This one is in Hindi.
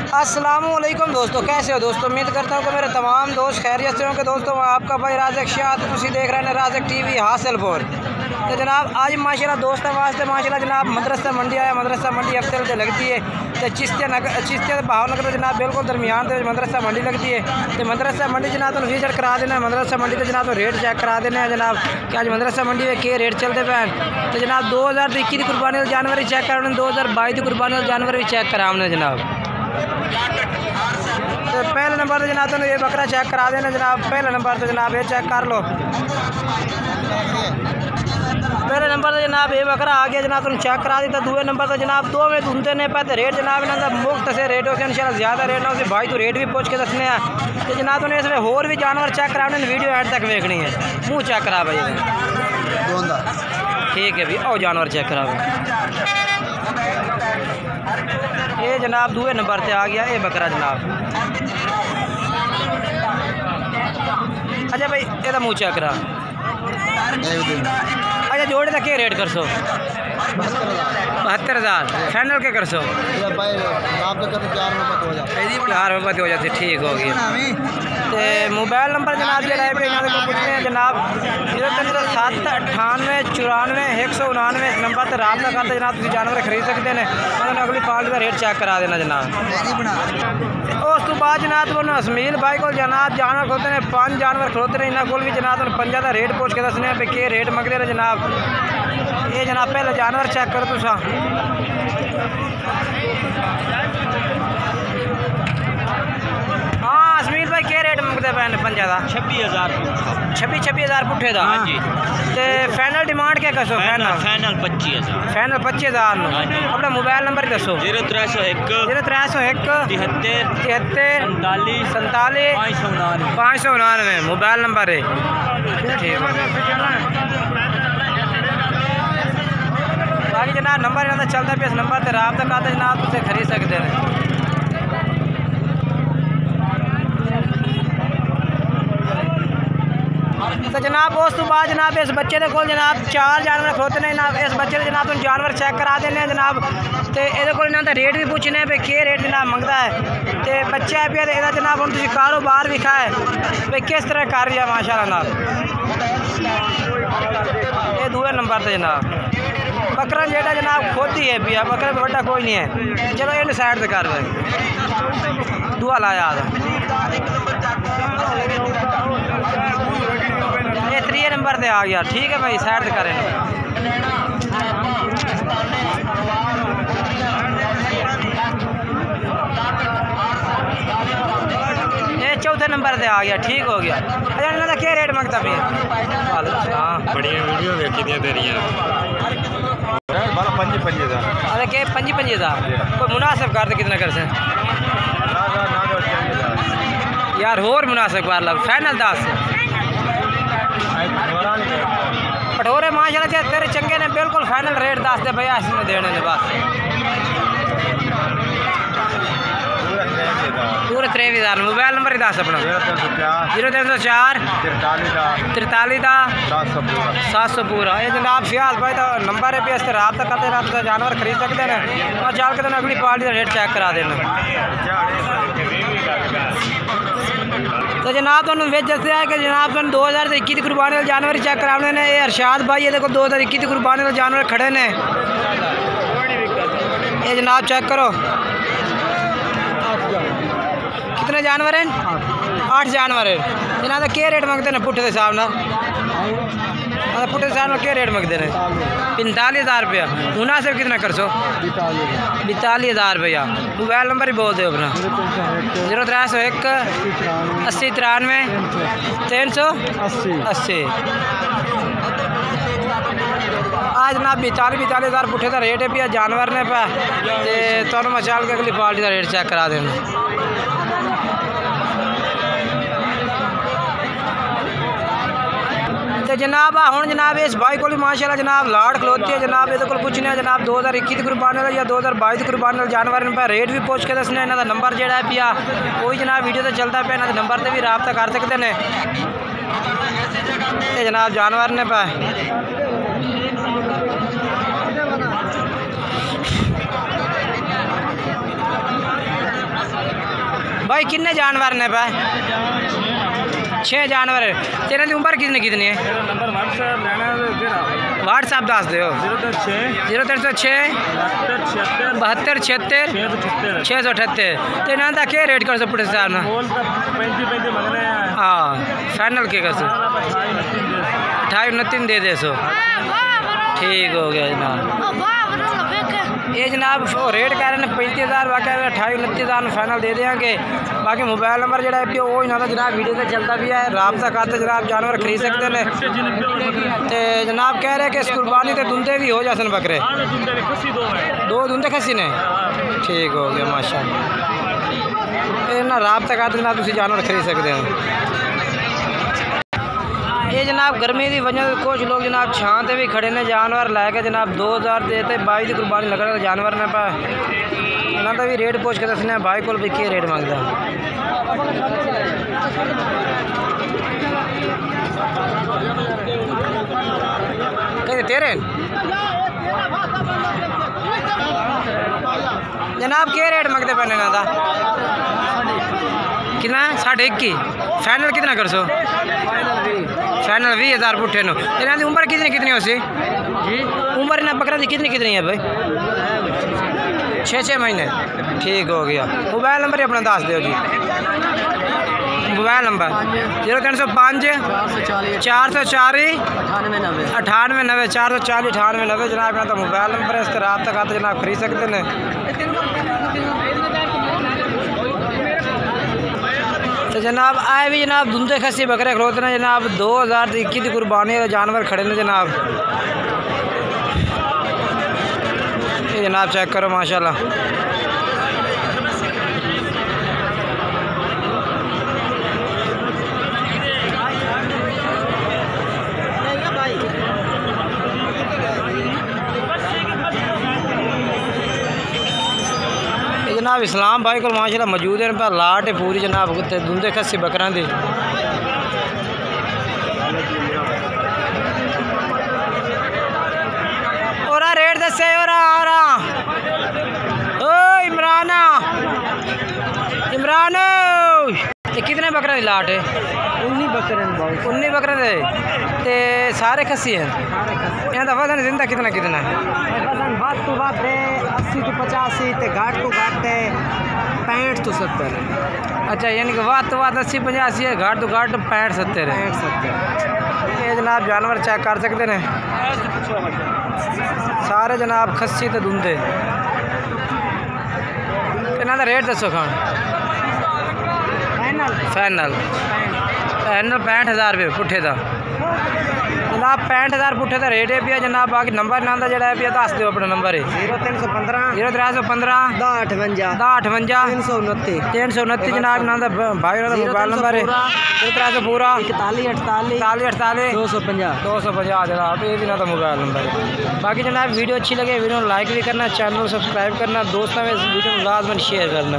अस्सलामुअलैकुम दोस्तों, कैसे हो दोस्तों। उम्मीद करता हूँ कि मेरे तमाम दोस्त खैरियत से होंगे। दोस्तों आपका भाई राज़िक शाह, तुम देख रहे हैं राज़िक टीवी हासिलपुर। तो जनाब आज माशाल्लाह दोस्तों वास्ते माशाल्लाह जनाब मदरसा मंडी आया। मदरसा मंडी हफ्ते से लगती है तो चिश्तिया भावनगर तो जनाब बिल्कुल दरमियान तो मदरसा मंडी लगती है। तो मदरसा मंडी जनाब तो विजिट करा देना। मदरसा मंडी तो जनाब तो रेट चेक करा देना जनाब कि आज मदरसा मंडी में क्या रेट चलते पे। तो जनाब 2021 की कुर्बानी वाले जानवर ही चेक करा, 2022 की कुर्बानी वाले जानवर भी चेक करा हमने जनाब। तो पहले नंबर तो जनाब तो ये बकरा चेक करा देना जनाब। पहले नंबर तो जनाब ये चेक कर लो। पहले नंबर तो जनाब ये बकरा आ गया जनाब, तुम चेक करा दी। तो दूसरे नंबर तो जनाब दो में धुनते नहीं पाते रेट जनाब ना मुफ्त से रेट हो इंशाल्लाह ज़्यादा रेट ना उसे भाई तो रेट भी पूछ के दसने हैं। तो जनाब तुमने इसमें होर भी जानवर चेक कराने वीडियो एंड तक देखनी है। मुँह चेक करा भाई, ठीक है भाई। और जानवर चेक करा ये जनाब दूसरे नंबर से आ गया ये बकरा जनाब। अच्छा भाई ये मुँह चेक करा। अच्छा जोड़े का क्या रेट कर सो? 72,000 फाइनल के कर सो? 4 रुपये हो जाते, ठीक हो गया। तो मोबाइल नंबर जनाब जो है पूछते हैं जनाब 079894 इस नंबर पर रब्ता करते जनाब। तुम जानवर खरीद सकते हैं। अगली पार्टी का रेट चेक करा देना जनाब। उस तो बाद जनाब तो असमील भाई को जनाब जानवर खलोते हैं 5 जानवर खलोते हैं। इन्होंने को भी जनाब 50 का रेट पूछ के दसने पे के रेट मंगते हैं जनाब। ये जनाब पहले जानवर चेक करो तुसा। हाँ असमील भाई के रेट मंगते पे 50 का? 26,000 पुट्ठे का। हाँ जी। तो फाइनल डिमांड क्या कसो? Final 25,000 final 25,000। अपना मोबाइल नंबर दसो। 0301 73 47 599 मोबाइल नंबर है। ठीक बाकी जनाब नंबर इन्होंने चलता पे इस नंबर से रब्ता करते जनाब तुझे खरीद सकते हैं। तो जनाब उस तो बाद जनाब इस बच्चे के कोल जनाब 4 जानवर खलोते हैं जनाब। इस बच्चे के जनाब तुम जानवर चेक करा देने जनाब। तो ये को रेट भी पूछने पे के रेट जनाब मंगता है। तो बच्चा है पे जनाब हम तुम कारोबार विखा है भाई किस तरह कर रही है माशाल्लाह। ये दूसरे नंबर पर जनाब बकरा जेटा जनाब खोती है पिया बकरा बड़ा कोई नहीं है। चलो ये साइड से कर रहे दुआ लाया ये 3 नंबर से आ गया। ठीक है भाई साइड से करें। ये 4थे नंबर से आ गया। ठीक हो गया। अच्छा इन्होंने क्या रेट मंगता पे? हाँ बढ़िया वीडियो देखी थी तेरियां। अरे के 55,000 कोई मुनासिब कर दे कितना कर से यार होर मुनासिब कर लो। फाइनल 10 कठोरे माशाल्लाह तेरे चंगे ने बिल्कुल फाइनल रेट 10 दे भैया इसने देने ने बस। पूरे 23,000 मोबाइल नंबर ही 10 अपना 0304 43 700 पूरा। ये जनाब फियाज भाई तो नंबर है पे इससे रब्ता करते रब्ता जानवर खरीद सकते हैं और चाल के अगली पार्टी का रेट चेक करा देना। तो जनाब तुम वेच दसया है कि जनाब तुम 2021 की कुर्बानी वाले जानवर चेक कराने ने। ये अरशाद भाई ये देखो 2021 की कुर्बानी वाले जानवर खड़े ने। ये जनाब चेक करो कितने जानवर हैं? 8 जानवर हैं जनाब। क्या रेट मंगते हैं पुट्ठे के हिसाब ना? पुट्ठे के हिसाब में क्या रेट मंगते हैं? 45,000 रुपया। मुनासिब कितना कर सो? 42,000 रुपया। मोबाइल नंबर ही बोल दो अपना 0301 80 93 380। आज जनाब 42,000 पुट्ठे का रेट है पिया जानवर ने पे। तो मचाल के अगली पार्टी का रेट चेक करा देना। तो जनाब हूँ जनाब इस भाई को माशाल्लाह जनाब लाड़ खलोती है जनाब। ये को पूछने जनाब 2021 की कुर्बानी वाले या 2022 की कुर्बानी वाले जानवर पर रेट भी पूछ के दसने। इन्हों का नंबर जो है पिया वही जनाब वीडियो तो चलता पे। इन्होंने नंबर से भी रब्ता कर सकते हैं। जनाब जानवर ने पे भाई कितने जानवर ने भाई? 6 जानवर। तेरे की उम्र कितनी कितनी है? व्हाट्सएप दस दो। 0306 72 76 678। तो इन्हों का क्या रेट कर सो पुटे साहब ना? हाँ फाइनल के कर सो 28 29 दे दे सो। ठीक हो गया जनाब। ये जनाब रेट कह रहे हैं 35,000, बाकी 28 29,000 फाइनल दे देंगे। बाकी मोबाइल नंबर जो है वो इन्हों का जनाब वीडियो से चलता भी है, राबता करते जनाब जानवर खरीद सकते हैं। तो जनाब कह रहे हैं कि इस कुर्बानी के दुंदे भी हो जाते हैं बकरे। 2 दुंदे खसी ने। ठीक हो गया माशाल्लाह। ना राबता करते जनाब तुम जानवर खरीद सकते हैं। ये जनाब गर्मी की वजह से कुछ लोग जनाब छां से भी खड़े ने जानवर लैके जनाब 2000 देते 22 की कुर्बानी लग रहा जानवर ने पा इन्हों का भी रेट पूछ के दसने भाई को भी क्या रेट मांगता कहते तेरे जनाब क्या रेट मांगते पैने इन्हों का? कितना? 21.5। फाइनल कितना कर सो? फाइनल 20,000 पुट्ठे नो। इन्हों की उम्र कितनी कितनी हो सी जी? उम्र इन्हें बकरा की कितनी कितनी है भाई? 6 महीने। ठीक हो गया। मोबाइल नंबर ही अपना दस दो जी। मोबाइल नंबर 0305 440 98 440 98 जनाब यहाँ तो मोबाइल नंबर है। इस रात तक आते जनाब खरीद सकते हैं। तो जनाब आए भी जनाब धुंधे खसी बकरे खलोते हैं जनाब 2021 की कुर्बानी जानवर खड़े ने जनाब। ये जनाब चेक करो माशाल्लाह। जनाब इस्लाम भाई को माशाल्लाह मौजूद है पर लाट है पूरी जनाब दुंदे खस्सी बकरा दी। और रेट दसे और ओ इमरान ये कितने बकरा की लाट है? 19 बकरे 19 बकरे दे ते सारे खस्सी हैं। यहाँ का वजन जिंदा कितना कितना है? वजन बात तो बात है 80 तो 85 ते घाट तो घाट है 65 तो 70। अच्छा यानी कि बात तो बात 80 85 है, घाट तो घाट 65 70 है। 70 ये जनाब जानवर चेक कर सकते हैं सारे जनाब खस्सी तो दुंदे। इन्हों का रेट दसो खान? फाइनल 65,000 रुपये पुट्ठे का जनाब। 65,000 पुट्ठे का रेट है पिया जनाब। बाकी नंबर ना जो है पिया दस दो अपना नंबर है 0315 329 जनाब इन्हों का भाई मोबाइल नंबर है 0300 पूरा 41 250 जनाब ये भी ना मोबाइल नंबर है। बाकी जनाब वीडियो अच्छी लगे वीडियो लाइक भी करना, चैनल सब्सक्राइब करना, दोस्तों में इस वीडियो को लाजमन शेयर करना।